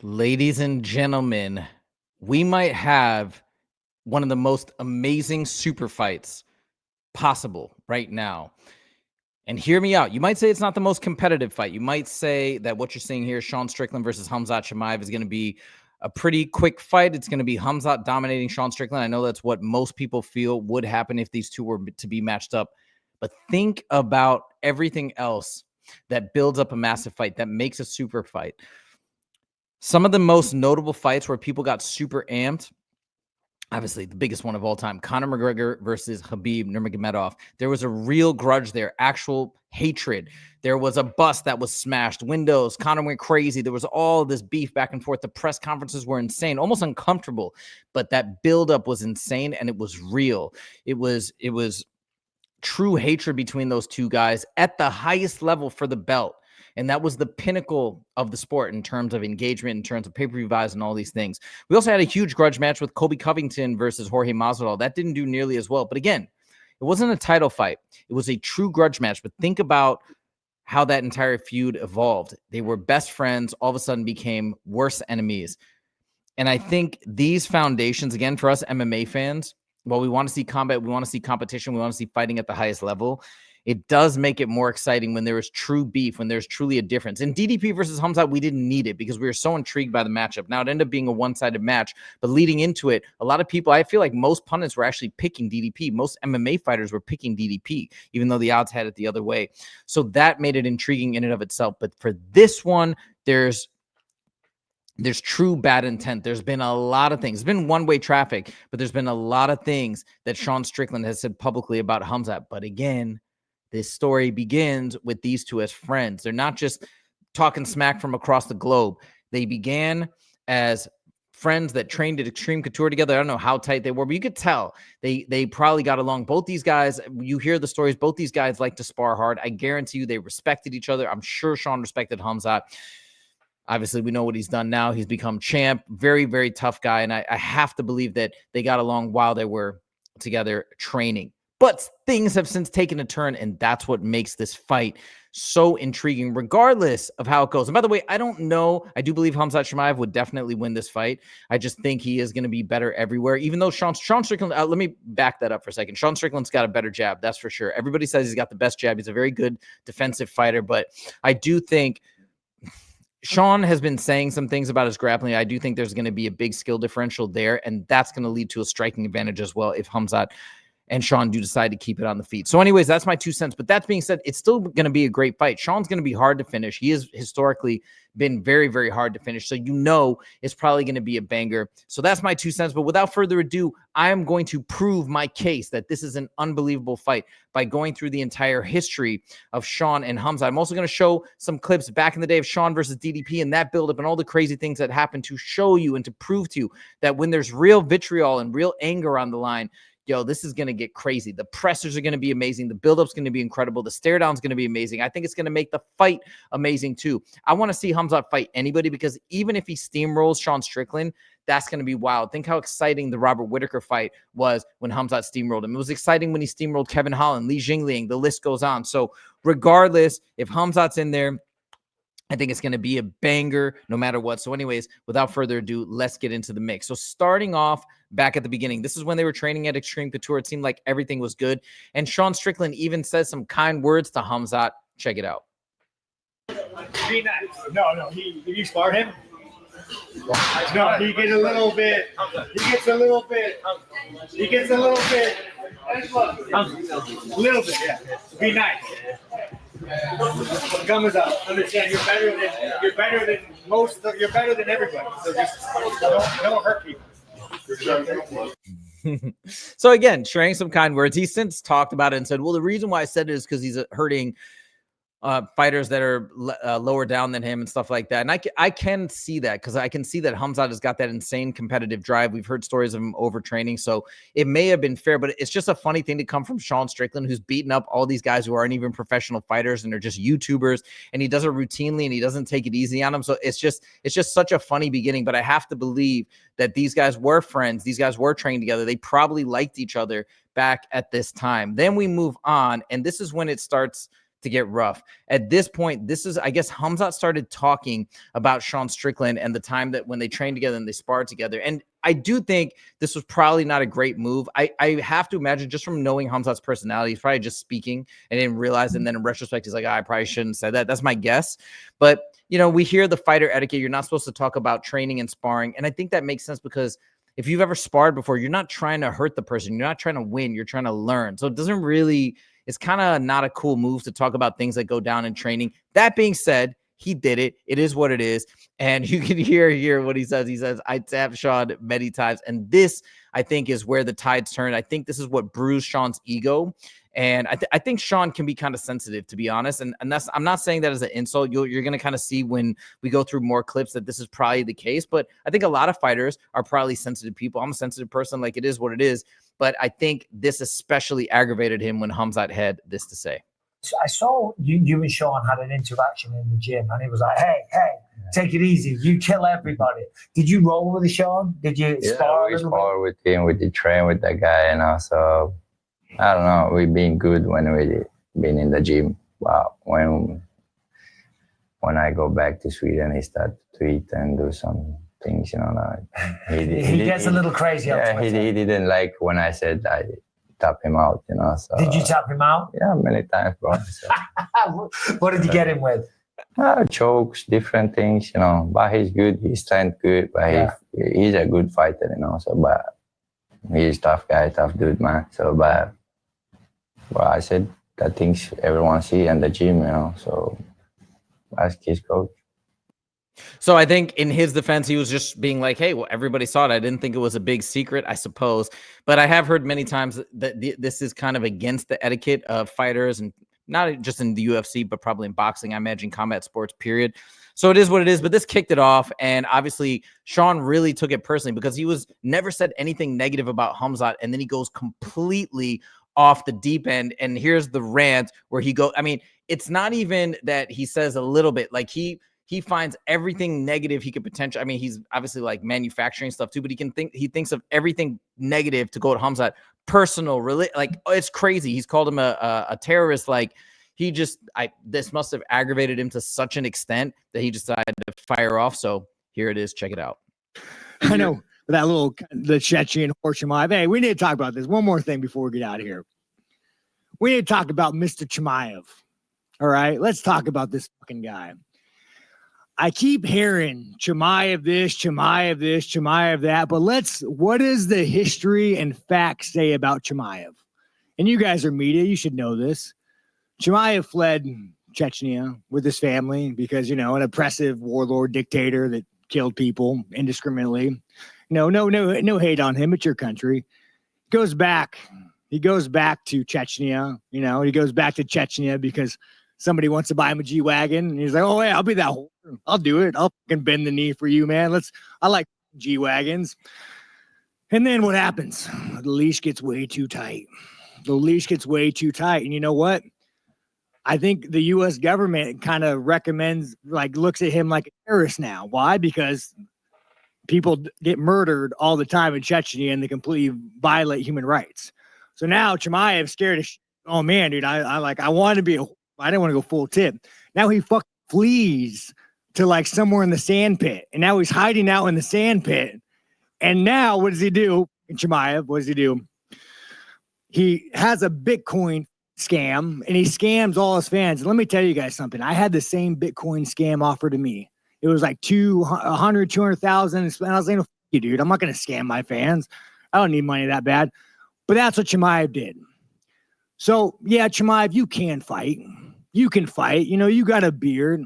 Ladies and gentlemen, we might have one of the most amazing super fights possible right now. And hear me out. You might say it's not the most competitive fight. You might say that what you're seeing here, Sean Strickland versus Khamzat Chimaev, is going to be a pretty quick fight. It's going to be Khamzat dominating Sean Strickland. I know that's what most people feel would happen if these two were to be matched up. But think about everything else that builds up a massive fight, that makes a super fight. Some of the most notable fights where people got super amped, obviously the biggest one of all time, Conor McGregor versus Khabib Nurmagomedov. There was a real grudge there, actual hatred. There was a bus that was smashed, windows. Conor went crazy. There was all this beef back and forth. The press conferences were insane, almost uncomfortable, but that buildup was insane and it was real. It was true hatred between those two guys at the highest level for the belt. And that was the pinnacle of the sport in terms of engagement, in terms of pay-per-view buys and all these things. We also had a huge grudge match with Colby Covington versus Jorge Masvidal. That didn't do nearly as well. But again, it wasn't a title fight. It was a true grudge match. But think about how that entire feud evolved. They were best friends, all of a sudden became worse enemies. And I think these foundations, again, for us MMA fans, while we want to see combat, we want to see competition, we want to see fighting at the highest level, it does make it more exciting when there is true beef, when there's truly a difference. In DDP versus Khamzat, we didn't need it because we were so intrigued by the matchup. Now, it ended up being a one-sided match, but leading into it, a lot of people, I feel like most pundits were actually picking DDP. Most MMA fighters were picking DDP, even though the odds had it the other way. So that made it intriguing in and of itself. But for this one, there's true bad intent. There's been a lot of things. It's been one-way traffic, but there's been a lot of things that Sean Strickland has said publicly about Khamzat. But again, this story begins with these two as friends. They're not just talking smack from across the globe. They began as friends that trained at Extreme Couture together. I don't know how tight they were, but you could tell they probably got along. Both these guys, you hear the stories, both these guys like to spar hard. I guarantee you they respected each other. I'm sure Sean respected Khamzat. Obviously, we know what he's done now. He's become champ. Very, very tough guy. And I have to believe that they got along while they were together training. But things have since taken a turn, and that's what makes this fight so intriguing, regardless of how it goes. And by the way, I don't know. I do believe Khamzat Chimaev would definitely win this fight. I just think he is going to be better everywhere, even though Sean Strickland, let me back that up for a second. Sean Strickland's got a better jab, that's for sure. Everybody says he's got the best jab. He's a very good defensive fighter, but I do think Sean has been saying some things about his grappling. I do think there's going to be a big skill differential there, and that's going to lead to a striking advantage as well if Khamzat and Sean do decide to keep it on the feet. So anyways, that's my 2 cents. But that being said, it's still going to be a great fight. Sean's going to be hard to finish. He has historically been very, very hard to finish. So you know it's probably going to be a banger. So that's my 2 cents. But without further ado, I am going to prove my case that this is an unbelievable fight by going through the entire history of Sean and Khamzat. I'm also going to show some clips back in the day of Sean versus DDP and that buildup and all the crazy things that happened to show you and to prove to you that when there's real vitriol and real anger on the line, yo, this is going to get crazy. The pressers are going to be amazing. The buildup's going to be incredible. The stare down's going to be amazing. I think it's going to make the fight amazing too. I want to see Khamzat fight anybody because even if he steamrolls Sean Strickland, that's going to be wild. Think how exciting the Robert Whittaker fight was when Khamzat steamrolled him. It was exciting when he steamrolled Kevin Holland, Li Jingliang. The list goes on. So regardless, if Khamzat's in there, I think it's going to be a banger no matter what. So anyways, without further ado, let's get into the mix. So starting off back at the beginning, this is when they were training at Extreme Couture. It seemed like everything was good. And Sean Strickland even says some kind words to Khamzat. Check it out. Be nice. No. Did you spar him? No, he gets a little bit. He gets a little bit. A little bit, yeah. Be nice. Khamzat, understand you're better than most. You're better than everybody. So just don't hurt people. So again, sharing some kind words. He's since talked about it and said, well, the reason why I said it is because he's hurting fighters that are lower down than him and stuff like that. And I can see that because I can see that Khamzat has got that insane competitive drive. We've heard stories of him overtraining. So it may have been fair, but it's just a funny thing to come from Sean Strickland, who's beaten up all these guys who aren't even professional fighters and are just YouTubers. And he does it routinely and he doesn't take it easy on them. So it's just such a funny beginning. But I have to believe that these guys were friends. These guys were trained together. They probably liked each other back at this time. Then we move on. And this is when it starts to get rough. At this point, this is, I guess, Khamzat started talking about Sean Strickland and the time that when they trained together and they sparred together. And I do think this was probably not a great move. I have to imagine, just from knowing Khamzat's personality, he's probably just speaking and didn't realize. And then in retrospect, he's like, I probably shouldn't say that. That's my guess. But, you know, we hear the fighter etiquette. You're not supposed to talk about training and sparring. And I think that makes sense, because if you've ever sparred before, you're not trying to hurt the person. You're not trying to win. You're trying to learn. So it doesn't really, it's kind of not a cool move to talk about things that go down in training. That being said, he did it. It is what it is. And you can hear here what he says. He says, I tapped Sean many times. And this, I think, is where the tides turned. I think this is what bruised Sean's ego. And I think Sean can be kind of sensitive, to be honest. And that's, I'm not saying that as an insult. You're going to kind of see when we go through more clips that this is probably the case. But I think a lot of fighters are probably sensitive people. I'm a sensitive person. Like, it is what it is. But I think this especially aggravated him when Khamzat had this to say. I saw you and Sean had an interaction in the gym, and he was like, hey, take it easy. You kill everybody. Did you roll with Sean? Did you spar? We spar with him. We did train with that guy, and also, I don't know, we've been good when we been in the gym. But when I go back to Sweden, he started to tweet and do some things, you know. Like, he gets a little crazy. Yeah, he didn't like when I said I tap him out, you know. So did you tap him out? Yeah, many times, bro. So. What did you get him with? Chokes, different things, you know. But he's good. His strength good. But he's a good fighter, you know. So, but he's a tough guy, tough dude, man. So, but I said the things everyone see in the gym, you know. So ask his coach. So I think in his defense, he was just being like, hey, well, everybody saw it. I didn't think it was a big secret, I suppose. But I have heard many times that this is kind of against the etiquette of fighters, and not just in the UFC, but probably in boxing, I imagine, combat sports, period. So it is what it is. But this kicked it off. And obviously, Sean really took it personally, because he was never said anything negative about Khamzat. And then he goes completely off the deep end. And here's the rant where he goes. I mean, it's not even that he says a little bit. Like, he finds everything negative he could potentially. I mean, he's obviously like manufacturing stuff too, but he thinks of everything negative to go to Khamzat. Personal, really, like, it's crazy. He's called him a terrorist. Like, this must have aggravated him to such an extent that he decided to fire off. So here it is. Check it out. I know the Chechen horse Chimaev. Hey, we need to talk about this. One more thing before we get out of here. We need to talk about Mr. Chimaev. All right, let's talk about this fucking guy. I keep hearing Chimaev this, Chimaev this, Chimaev that, but what does the history and facts say about Chimaev? And you guys are media, you should know this. Chimaev fled Chechnya with his family because, you know, an oppressive warlord dictator that killed people indiscriminately. No hate on him. It's your country. He goes back to Chechnya, you know, he goes back to Chechnya because somebody wants to buy him a G-Wagon, and he's like, oh, hey, I'll be that whore. I'll do it. I'll fucking bend the knee for you, man. I like G-Wagons. And then what happens? The leash gets way too tight. And you know what? I think the U.S. government kind of recommends, like, looks at him like a terrorist now. Why? Because people get murdered all the time in Chechnya, and they completely violate human rights. So now Chimaev's scared of shit. Oh, man, dude, I want to be I didn't want to go full tip. Now he fucking flees to like somewhere in the sand pit. And now he's hiding out in the sand pit. And now what does he do? Chimaev, what does he do? He has a Bitcoin scam, and he scams all his fans. And let me tell you guys something. I had the same Bitcoin scam offered to me. It was like 200,000. And I was like, fuck you, dude. I'm not going to scam my fans. I don't need money that bad. But that's what Chimaev did. So, yeah, Chimaev, you can fight. You can fight. You know, you got a beard.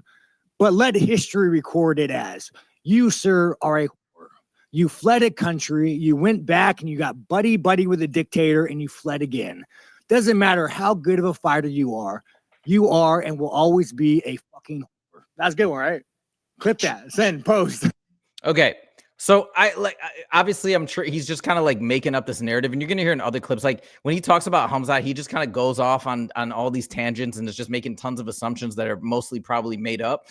But let history record it as you, sir, are a whore. You fled a country. You went back and you got buddy with a dictator, and you fled again. Doesn't matter how good of a fighter you are and will always be a fucking whore. That's a good one, right? Clip that. Send, post. Okay. So obviously I'm sure he's just kind of like making up this narrative, and you're going to hear in other clips, like when he talks about Khamzat, he just kind of goes off on all these tangents and is just making tons of assumptions that are mostly probably made up.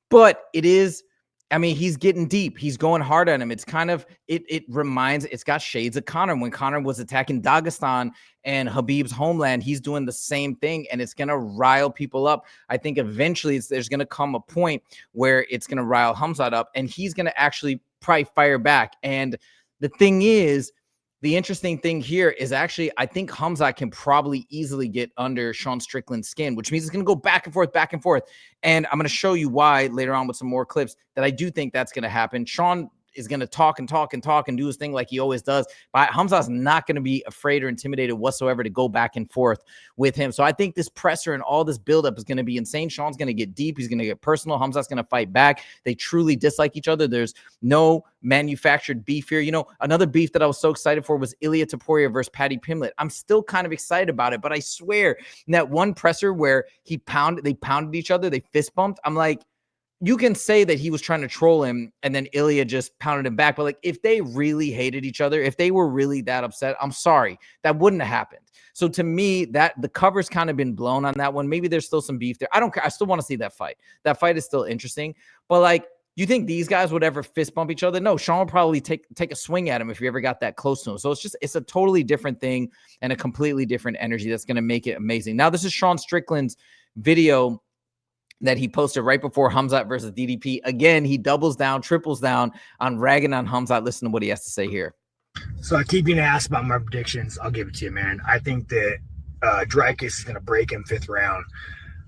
But it is I mean, he's getting deep. He's going hard on him. It's kind of, it's got shades of Conor. When Conor was attacking Dagestan and Khabib's homeland, he's doing the same thing, and it's going to rile people up. I think eventually there's going to come a point where it's going to rile Khamzat up, and he's going to actually probably fire back. And the thing is, the interesting thing here is actually, I think Khamzat can probably easily get under Sean Strickland's skin, which means it's going to go back and forth, back and forth. And I'm going to show you why later on with some more clips that I do think that's going to happen. Sean is going to talk and talk and talk and do his thing like he always does. But Khamzat's not going to be afraid or intimidated whatsoever to go back and forth with him. So I think this presser and all this buildup is going to be insane. Sean's going to get deep. He's going to get personal. Khamzat's going to fight back. They truly dislike each other. There's no manufactured beef here. You know, another beef that I was so excited for was Ilia Topuria versus Paddy Pimblett. I'm still kind of excited about it, but I swear in that one presser where they pounded each other, they fist bumped. I'm like, you can say that he was trying to troll him and then Ilia just pounded him back. But like, if they really hated each other, if they were really that upset, I'm sorry, that wouldn't have happened. So to me, that the cover's kind of been blown on that one. Maybe there's still some beef there. I don't care. I still want to see that fight. That fight is still interesting. But like, you think these guys would ever fist bump each other? No, Sean would probably take a swing at him if he ever got that close to him. So it's a totally different thing and a completely different energy that's going to make it amazing. Now, this is Sean Strickland's video that he posted right before Khamzat versus DDP. Again, he doubles down, triples down on ragging on Khamzat. Listen to what he has to say here. So I keep getting asked about my predictions. I'll give it to you, man. I think that Dricus is going to break him 5th round.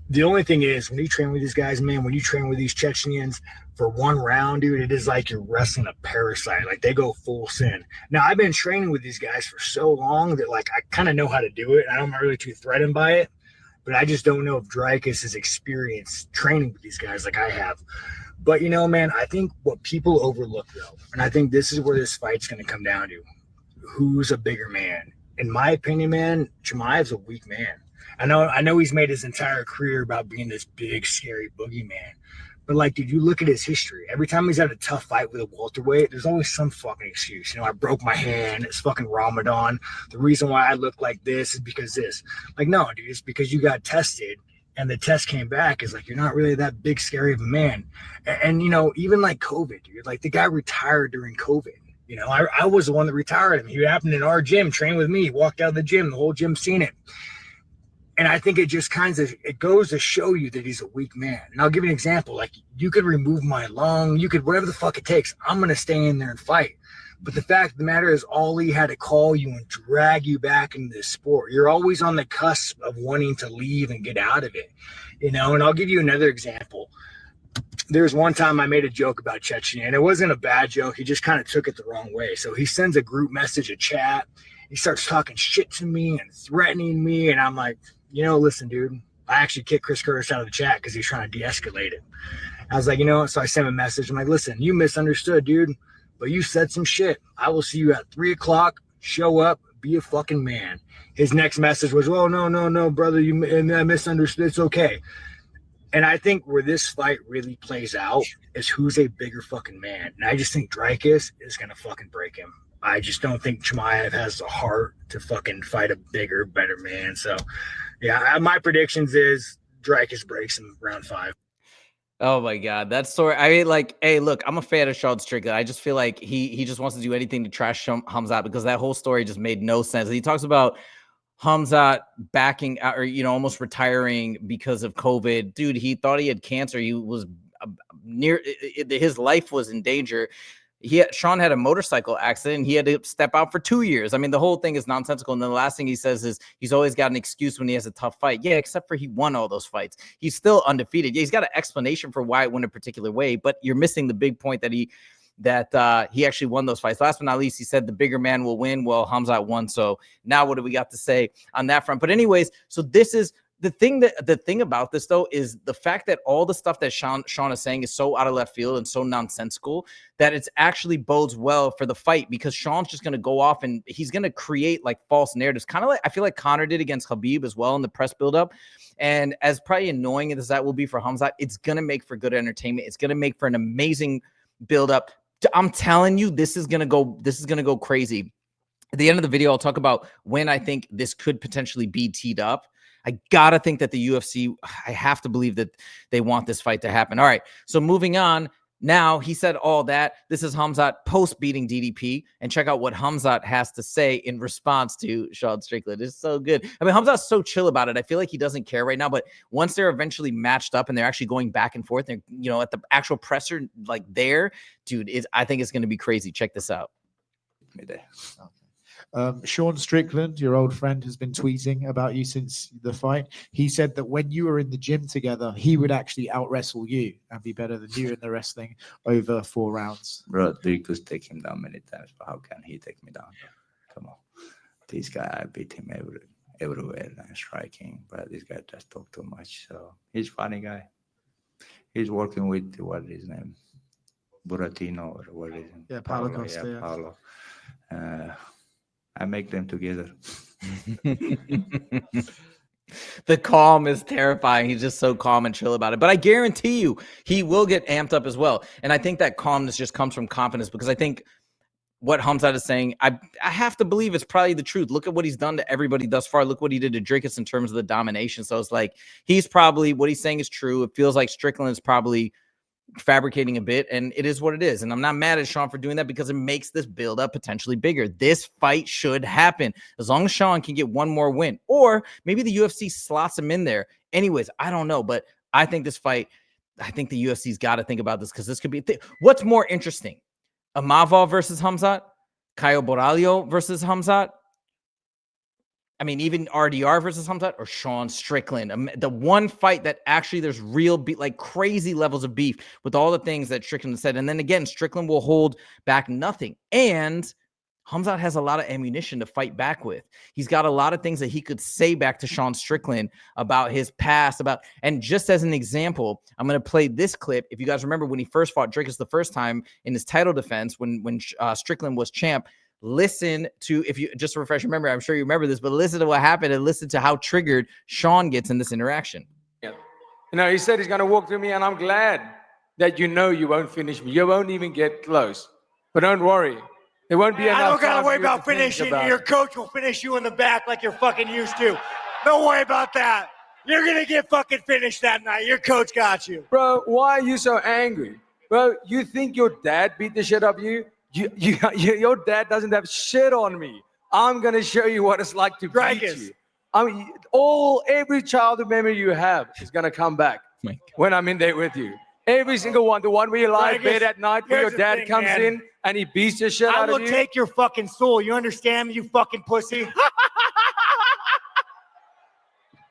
The only thing is, when you train with these guys, man, when you train with these Chechens for 1 round, dude, it is like you're wrestling a parasite. Like, they go full sin. Now, I've been training with these guys for so long that, like, I kind of know how to do it. I'm not really too threatened by it. But I just don't know if Dricus is experienced training with these guys like I have. But, you know, man, I think what people overlook, though, and I think this is where this fight's going to come down to, who's a bigger man. In my opinion, man, Chimaev's a weak man. I know he's made his entire career about being this big, scary boogeyman. But, like, dude, you look at his history. Every time he's had a tough fight with a welterweight, there's always some fucking excuse. You know, I broke my hand. It's fucking Ramadan. The reason why I look like this is because this. Like, no, dude, it's because you got tested, and the test came back. Is like, you're not really that big, scary of a man. And you know, even like COVID, dude, like the guy retired during COVID. You know, I was the one that retired him. He happened in our gym, trained with me, walked out of the gym, the whole gym seen it. And I think it just it goes to show you that he's a weak man. And I'll give you an example. Like, you could remove my lung, you could, whatever the fuck it takes. I'm going to stay in there and fight. But the fact of the matter is, Ali had to call you and drag you back into this sport. You're always on the cusp of wanting to leave and get out of it. You know, and I'll give you another example. There's one time I made a joke about Chechnya, and it wasn't a bad joke. He just kind of took it the wrong way. So he sends a group message, a chat. He starts talking shit to me and threatening me. And I'm like, you know, listen, dude, I actually kicked Chris Curtis out of the chat because he's trying to de-escalate it. I was like, you know, so I sent him a message. I'm like, listen, you misunderstood, dude, but you said some shit. I will see you at 3 o'clock. Show up, be a fucking man. His next message was, oh, no, brother, I misunderstood. It's okay. And I think where this fight really plays out is who's a bigger fucking man. And I just think Dricus is going to fucking break him. I just don't think Chimaev has the heart to fucking fight a bigger, better man. So, yeah, my predictions is Dricus breaks him round 5. Oh my God, that story. I mean, like, hey, look, I'm a fan of Sean Strickland. I just feel like he just wants to do anything to trash Khamzat because that whole story just made no sense. He talks about Khamzat backing out or, you know, almost retiring because of COVID. Dude, he thought he had cancer. He was his life was in danger. Sean had a motorcycle accident. He had to step out for 2 years. I mean, the whole thing is nonsensical. And then the last thing he says is he's always got an excuse when he has a tough fight. Yeah, except for he won all those fights. He's still undefeated. Yeah, he's got an explanation for why it went a particular way, but you're missing the big point that he actually won those fights. Last but not least, he said the bigger man will win. Well, Khamzat won. So now what do we got to say on that front? But anyways, so this is the thing about this, though, is the fact that all the stuff that Sean is saying is so out of left field and so nonsensical that it's actually bodes well for the fight because Sean's just going to go off and he's going to create like false narratives, kind of like I feel like Conor did against Khabib as well in the press buildup. And as probably annoying as that will be for Khamzat, it's going to make for good entertainment. It's going to make for an amazing buildup. I'm telling you, this is going to go crazy. At the end of the video, I'll talk about when I think this could potentially be teed up. I got to think that the UFC, I have to believe that they want this fight to happen. All right. So moving on, Now, he said all that. This is Khamzat post beating DDP. And check out what Khamzat has to say in response to Sean Strickland. It's so good. I mean, Khamzat's so chill about it. I feel like he doesn't care right now. But once they're eventually matched up and they're actually going back and forth, and at the actual presser, like there, dude, I think it's going to be crazy. Check this out. Sean Strickland, your old friend, has been tweeting about you since the fight. He said that when you were in the gym together, he would actually out wrestle you and be better than you in the wrestling over 4 rounds. Bro, Dricus take him down many times, but how can he take me down? Come on. This guy, I beat him everywhere and striking, but this guy just talk too much. So he's a funny guy. He's working with, what is his name? Buratino, or what is it? Yeah, Paulo Costa. Yeah, Paulo. I make them together. The calm is terrifying. He's just so calm and chill about it. But I guarantee you, he will get amped up as well. And I think that calmness just comes from confidence, because I think what Khamzat is saying, I have to believe it's probably the truth. Look at what he's done to everybody thus far. Look what he did to Dricus in terms of the domination. So it's like, he's probably, what he's saying is true. It feels like Strickland is probably fabricating a bit, and it is what it is. And I'm not mad at Sean for doing that, because it makes this build up potentially bigger. This fight should happen as long as Sean can get one more win, or maybe the UFC slots him in there. Anyways, I don't know, but I think this fight, I think the UFC's got to think about this, because this could be a thing. What's more interesting, Imavov versus Khamzat, Caio Borralho versus Khamzat? I mean, even RDR versus Khamzat, or Sean Strickland. The one fight that actually there's real like crazy levels of beef with all the things that Strickland said. And then again, Strickland will hold back nothing. And Khamzat has a lot of ammunition to fight back with. He's got a lot of things that he could say back to Sean Strickland about his past, and just as an example, I'm going to play this clip. If you guys remember when he first fought Dricus the first time in his title defense, when Strickland was champ, listen to, if you just refresh your memory, I'm sure you remember this, but listen to what happened and listen to how triggered Sean gets in this interaction. He said he's going to walk through me, and I'm glad that you won't finish me. You won't even get close. But don't worry. There won't be enough. I don't got time to worry for you about finishing you. about Your coach will finish you in the back like you're fucking used to. Don't worry about that. You're going to get fucking finished that night. Your coach got you. Bro, why are you so angry? Bro, you think your dad beat the shit out of you? Your dad doesn't have shit on me. I'm going to show you what it's like to beat you. Every childhood memory you have is going to come back when I'm in there with you. Every single one. The one where you lie in bed at night, where your dad comes in and he beats the shit out of you. I will take your fucking soul. You understand me, you fucking pussy?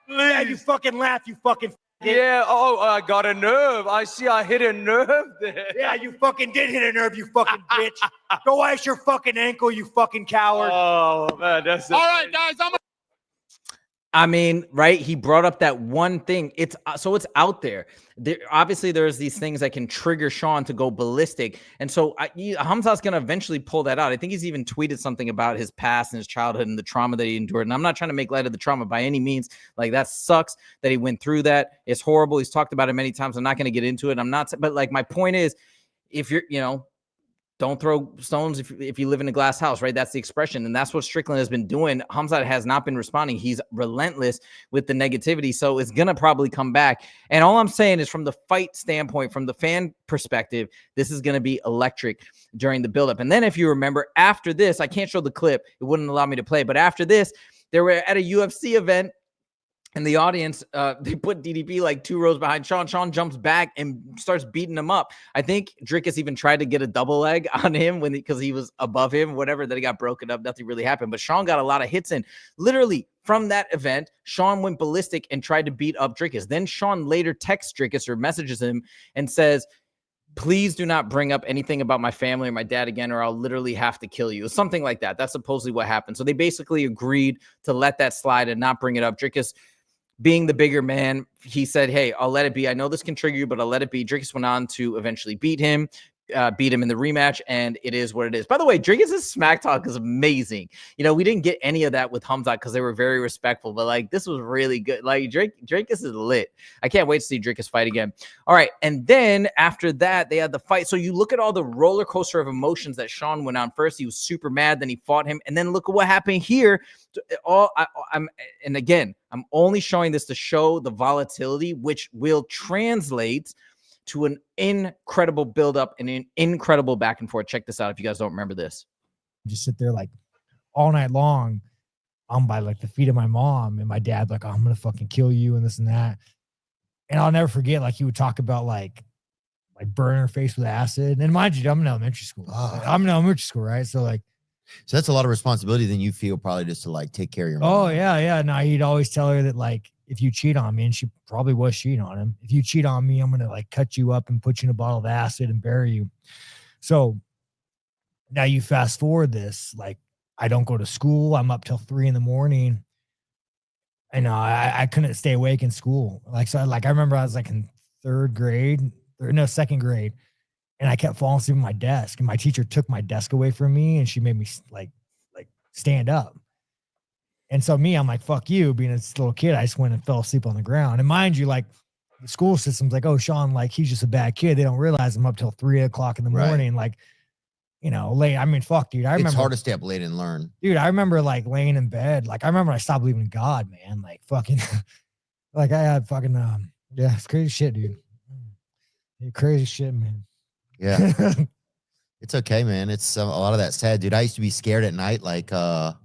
Yeah, you fucking laugh, you fucking. Yeah, I got a nerve. I see I hit a nerve there. Yeah, you fucking did hit a nerve, you fucking bitch. Go ice your fucking ankle, you fucking coward. Oh, man, that's all right, guys. I mean, right? He brought up that one thing. It's out there. Obviously, there's these things that can trigger Sean to go ballistic. And so Khamzat's going to eventually pull that out. I think he's even tweeted something about his past and his childhood and the trauma that he endured. And I'm not trying to make light of the trauma by any means. Like, that sucks that he went through that. It's horrible. He's talked about it many times. I'm not going to get into it. But like, my point is, if you're, don't throw stones if you live in a glass house, right? That's the expression. And that's what Strickland has been doing. Khamzat has not been responding. He's relentless with the negativity. So it's going to probably come back. And all I'm saying is, from the fight standpoint, from the fan perspective, this is going to be electric during the buildup. And then if you remember, after this, I can't show the clip. It wouldn't allow me to play. But after this, they were at a UFC event. And the audience, they put DDP like 2 rows behind Sean. Sean jumps back and starts beating him up. I think Dricus even tried to get a double leg on him because he was above him, whatever, that he got broken up. Nothing really happened. But Sean got a lot of hits in. Literally, from that event, Sean went ballistic and tried to beat up Dricus. Then Sean later texts Dricus or messages him and says, "Please do not bring up anything about my family or my dad again, or I'll literally have to kill you." Something like that. That's supposedly what happened. So they basically agreed to let that slide and not bring it up. Dricus, being the bigger man, he said, "Hey, I'll let it be. I know this can trigger you, but I'll let it be." Dricus went on to eventually beat him in the rematch, and it is what it is. By the way, Dricus' smack talk is amazing. We didn't get any of that with Khamzat because they were very respectful, but like, this was really good. Like, Dricus is lit. I can't wait to see Dricus fight again. All right, and then after that, they had the fight. So you look at all the roller coaster of emotions that Sean went on. First, he was super mad, then he fought him, and then look at what happened here. And again, I'm only showing this to show the volatility, which will translate to an incredible build-up and an incredible back and forth. Check this out if you guys don't remember this. Just sit there like all night long. I'm by like the feet of my mom, and my dad like, oh, I'm gonna fucking kill you and this and that. And I'll never forget, like, he would talk about like burning her face with acid. And mind you, I'm in elementary school. I'm in elementary school, right? So like, so that's a lot of responsibility then you feel probably just to like take care of your mom. Oh yeah. No, he'd always tell her that like, if you cheat on me, and she probably was cheating on him, if you cheat on me, I'm gonna like cut you up and put you in a bottle of acid and bury you. So now you fast forward this, like, I don't go to school. I'm up till 3 a.m. I know I couldn't stay awake in school. Like, so like, I remember I was like in second grade, and I kept falling asleep at my desk, and my teacher took my desk away from me, and she made me like stand up. And so I'm like, fuck you, being a little kid. I just went and fell asleep on the ground. And mind you, like, the school system's like, oh, Sean, like, he's just a bad kid. They don't realize I'm up till 3 o'clock in the morning. Like, you know, late. I mean, fuck, dude. It's hard to stay up late and learn. Dude, I remember like laying in bed. Like, I remember I stopped believing in God, man. Like, fucking, like, I had fucking, yeah, it's crazy shit, dude. Crazy shit, man. Yeah. It's okay, man. It's a lot of that sad, dude. I used to be scared at night. Like, I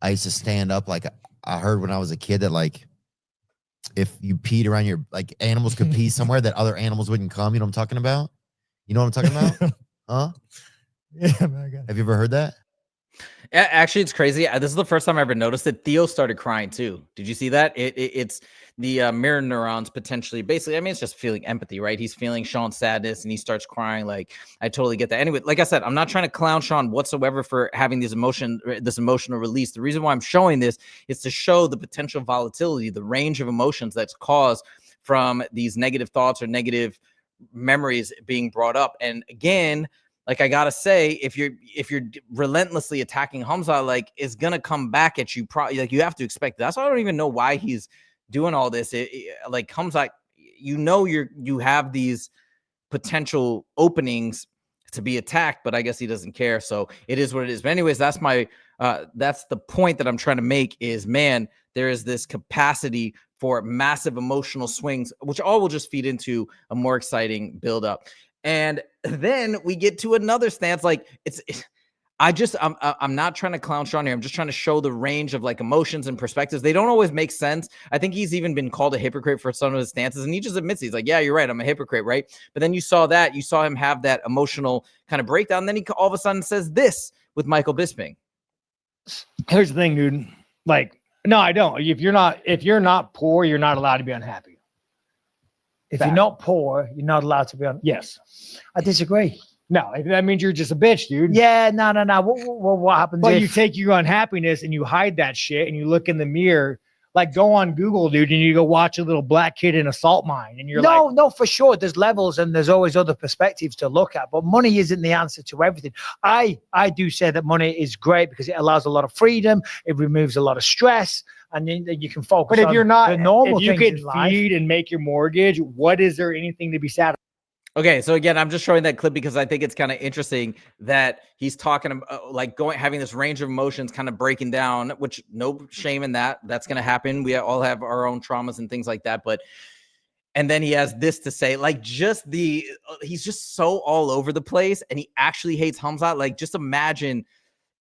used to stand up. Like, I heard when I was a kid that, like, if you peed around your, like, animals could pee somewhere that other animals wouldn't come. You know what I'm talking about? You know what I'm talking about? Huh? Yeah, man, have you ever heard that? Actually, it's crazy. This is the first time I ever noticed it. Theo started crying too. Did you see that? It's the mirror neurons potentially. Basically, I mean, it's just feeling empathy, right? He's feeling Sean's sadness and he starts crying. Like, I totally get that. Anyway, like I said, I'm not trying to clown Sean whatsoever for having this emotional release. The reason why I'm showing this is to show the potential volatility, the range of emotions that's caused from these negative thoughts or negative memories being brought up. And again, like, I gotta say, if you're relentlessly attacking Khamzat, like, it's gonna come back at you. Like, you have to expect that. So I don't even know why he's doing all this. Like, Khamzat, you know, you have these potential openings to be attacked, but I guess he doesn't care. So it is what it is. But anyways, that's the point that I'm trying to make is, man, there is this capacity for massive emotional swings, which all will just feed into a more exciting buildup. And then we get to another stance. Like, I'm not trying to clown Sean here. I'm just trying to show the range of like emotions and perspectives. They don't always make sense. I think he's even been called a hypocrite for some of his stances, and he just admits, he's like, yeah, you're right, I'm a hypocrite, right? But then you saw him have that emotional kind of breakdown. And then he all of a sudden says this with Michael Bisping. Here's the thing, dude. Like, no, I don't. If you're not poor, you're not allowed to be unhappy. If you're not poor, you're not allowed to be on. Yes. I disagree. No, that means you're just a bitch, dude. Yeah, no. What happens? But you take your unhappiness and you hide that shit and you look in the mirror. Like, go on Google, dude, and you go watch a little black kid in a salt mine, and you're like, no, for sure. There's levels and there's always other perspectives to look at, but money isn't the answer to everything. I do say that money is great because it allows a lot of freedom. It removes a lot of stress, and then you can focus. But if on you're not, the normal if you things could in life. feed and make your mortgage, what is there anything to be sad? Okay, so again, I'm just showing that clip because I think it's kind of interesting that he's talking about like having this range of emotions kind of breaking down, which no shame in that. That's going to happen. We all have our own traumas and things like that. And then he has this to say, like, he's just so all over the place, and he actually hates Khamzat. Like, just imagine,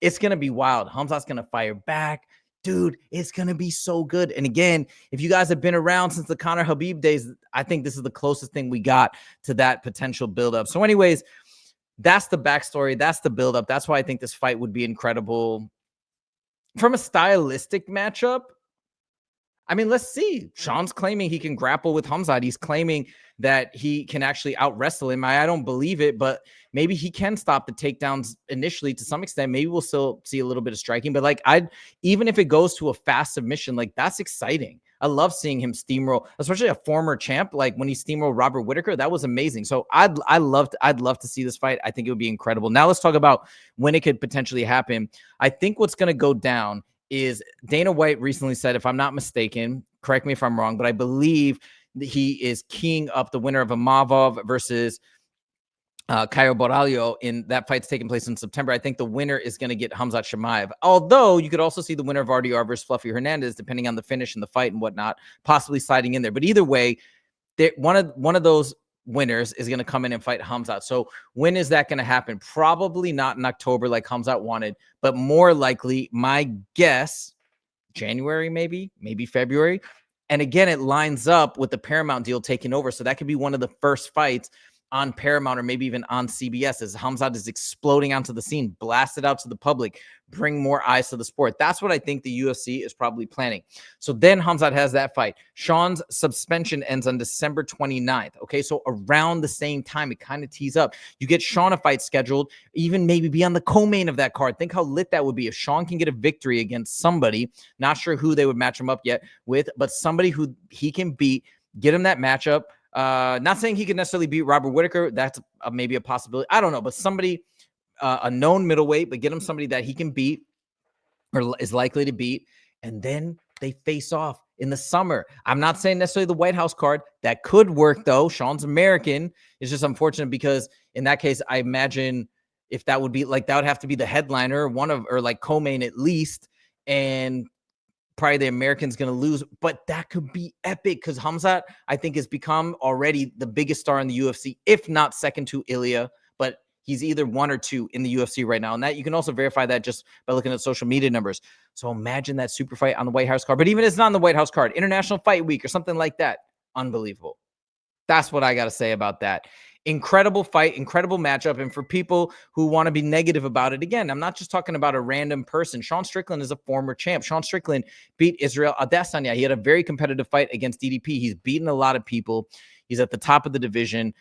it's going to be wild. Khamzat's going to fire back. Dude, it's going to be so good. And again, if you guys have been around since the Conor Khabib days, I think this is the closest thing we got to that potential buildup. So anyways, that's the backstory. That's the buildup. That's why I think this fight would be incredible. From a stylistic matchup, I mean, let's see. Sean's claiming he can grapple with Khamzat. He's claiming that he can actually out-wrestle him. I don't believe it, but maybe he can stop the takedowns initially to some extent. Maybe we'll still see a little bit of striking, but like, even if it goes to a fast submission, like, that's exciting. I love seeing him steamroll, especially a former champ. Like, when he steamrolled Robert Whittaker, that was amazing. So I'd love to see this fight. I think it would be incredible. Now let's talk about when it could potentially happen. I think what's going to go down is Dana White recently said, if I'm not mistaken, correct me if I'm wrong, but I believe that he is keying up the winner of Imavov versus Caio Borralho in that fight's taking place in September. I think the winner is going to get Khamzat Chimaev. Although you could also see the winner of RDR versus Fluffy Hernandez, depending on the finish and the fight and whatnot, possibly sliding in there. But either way, one of those winners is going to come in and fight Khamzat. So when is that going to happen? Probably not in October like Khamzat wanted, but more likely, my guess, January, maybe February. And again, it lines up with the Paramount deal taking over. So that could be one of the first fights on Paramount or maybe even on CBS as Khamzat is exploding onto the scene, blasted out to the public, bring more eyes to the sport. That's what I think the UFC is probably planning. So then Khamzat has that fight. Sean's suspension ends on December 29th. Okay, so around the same time, it kind of tees up. You get Sean a fight scheduled, even maybe be on the co-main of that card. Think how lit that would be if Sean can get a victory against somebody, not sure who they would match him up yet with, but somebody who he can beat, get him that matchup. Not saying he could necessarily beat Robert Whittaker. That's maybe a possibility. I don't know, but somebody, a known middleweight, but get him somebody that he can beat or is likely to beat. And then they face off in the summer. I'm not saying necessarily the White House card. That could work though. Sean's American. It's just unfortunate because in that case, I imagine if that would be like, that would have to be the headliner, or like co-main at least. And probably the American's going to lose, but that could be epic because Khamzat, I think, has become already the biggest star in the UFC, if not second to Ilya, but he's either 1 or 2 in the UFC right now. And that you can also verify that just by looking at social media numbers. So imagine that super fight on the White House card, but even if it's not on the White House card, International Fight Week or something like that. Unbelievable. That's what I got to say about that. Incredible fight, incredible matchup. And for people who want to be negative about it, again, I'm not just talking about a random person. Sean Strickland is a former champ. Sean Strickland beat Israel Adesanya. He had a very competitive fight against DDP. He's beaten a lot of people. He's at the top of the division.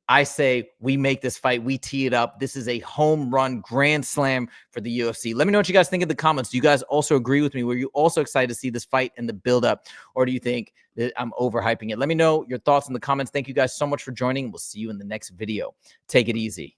I say we make this fight. We tee it up. This is a home run grand slam for the UFC. Let me know what you guys think in the comments. Do you guys also agree with me? Were you also excited to see this fight and the build up? Or do you think that I'm overhyping it? Let me know your thoughts in the comments. Thank you guys so much for joining. We'll see you in the next video. Take it easy.